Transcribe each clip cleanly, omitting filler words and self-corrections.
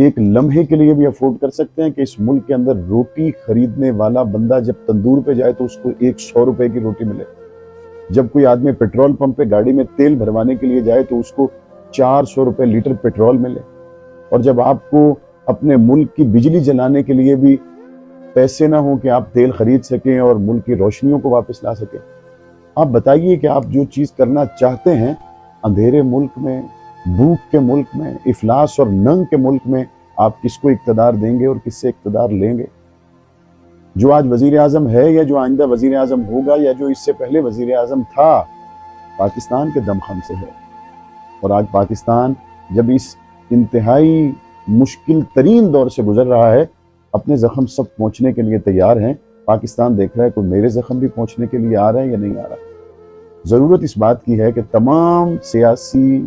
एक लम्हे के लिए भी अफोर्ड कर सकते हैं कि इस मुल्क के अंदर रोटी खरीदने वाला बंदा जब तंदूर पे जाए तो उसको 100 रुपए की रोटी मिले। जब कोई आदमी पेट्रोल पंप पे गाड़ी में तेल भरवाने के लिए जाए तो उसको 400 रुपए लीटर पेट्रोल मिले। और जब आपको अपने मुल्क की बिजली जलाने के लिए भी पैसे ना हो कि आप तेल खरीद सकें और मुल्क की रोशनियों को वापस ला सकें, आप बताइए कि आप जो चीज़ करना चाहते हैं अंधेरे मुल्क में, भूख के मुल्क में, इफलास और नंग के मुल्क में आप किसको इक़्तिदार देंगे और किससे इक़्तिदार लेंगे? जो आज वज़ीर आज़म है या जो आइंदा वज़ीर आज़म होगा या जो इससे पहले वज़ीर आज़म था, पाकिस्तान के दमखम से है। और आज पाकिस्तान जब इस इंतहाई मुश्किल तरीन दौर से गुजर रहा है, अपने ज़ख्म सब पहुँचने के लिए तैयार हैं। पाकिस्तान देख रहा है कोई मेरे ज़ख्म भी पहुँचने के लिए आ रहा है या नहीं आ रहा। ज़रूरत इस बात की है कि तमाम सियासी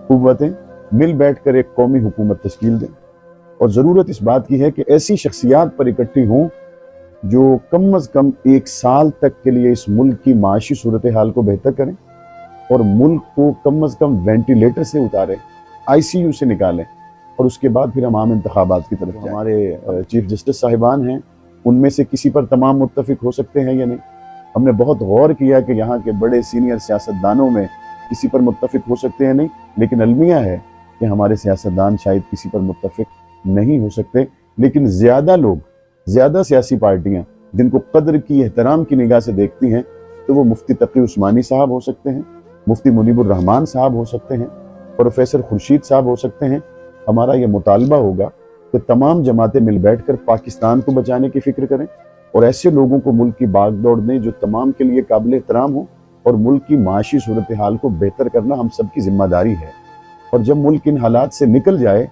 कुव्वतें मिल बैठ कर एक कौमी हुकूमत तश्कील दें। और ज़रूरत इस बात की है कि ऐसी शख्सियात पर इकट्ठी हों जो कम अज़ कम 1 साल तक के लिए इस मुल्क की माशी सूरत हाल को बेहतर करें और मुल्क को कम अज़ कम वेंटिलेटर से उतारें, ICU से निकालें, और उसके बाद फिर हम आम इंतखाबात की तरफ। हमारे चीफ जस्टिस साहिबान हैं, उनमें से किसी पर तमाम मुत्तफिक हो सकते हैं या नहीं। हमने बहुत गौर किया कि यहाँ के बड़े सीनियर सियासतदानों में किसी पर मुत्तफिक हो सकते हैं नहीं, लेकिन अलमिया है कि हमारे सियासतदान शायद किसी पर मुत्तफिक नहीं हो सकते। लेकिन ज़्यादा लोग, ज़्यादा सियासी पार्टियाँ जिनको कदर की, एहतराम की निगाह से देखती हैं, तो वो मुफ्ती तकी उस्मानी साहब हो सकते हैं, मुफ्ती मुनीबुर रहमान साहब हो सकते हैं, प्रोफेसर खुर्शीद साहब हो सकते हैं। हमारा ये मुतालबा होगा कि तमाम जमातें मिल बैठकर पाकिस्तान को बचाने की फिक्र करें और ऐसे लोगों को मुल्क की बागडोर दें जो तमाम के लिए काबिल एहतराम हो। और मुल्क की माशी सूरत हाल को बेहतर करना हम सब की जिम्मेदारी है। और जब मुल्क इन हालात से निकल जाए,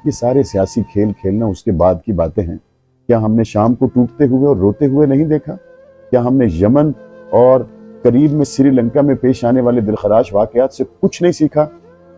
ये सारे सियासी खेल खेलना उसके बाद की बातें हैं। क्या हमने शाम को टूटते हुए और रोते हुए नहीं देखा? क्या हमने यमन और करीब में श्रीलंका में पेश आने वाले दिलखराश वाक़यात से कुछ नहीं सीखा?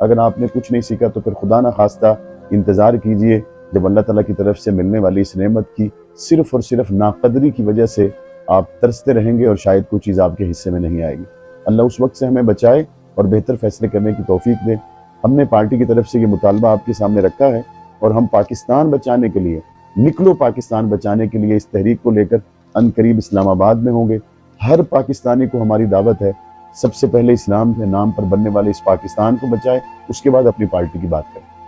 अगर आपने कुछ नहीं सीखा तो फिर खुदा ना खास्ता इंतज़ार कीजिए जब अल्लाह ताला की तरफ से मिलने वाली इस नेमत की सिर्फ़ और सिर्फ नाकदरी की वजह से आप तरसते रहेंगे और शायद कोई चीज़ आपके हिस्से में नहीं आएगी। अल्लाह उस वक्त से हमें बचाए और बेहतर फैसले करने की तौफीक दे। हमने पार्टी की तरफ से ये मुतालबा आपके सामने रखा है और हम पाकिस्तान बचाने के लिए, निकलो पाकिस्तान बचाने के लिए इस तहरीक को लेकर अनकरीब इस्लामाबाद में होंगे। हर पाकिस्तानी को हमारी दावत है, सबसे पहले इस्लाम के नाम पर बनने वाले इस पाकिस्तान को बचाए, उसके बाद अपनी पार्टी की बात करें।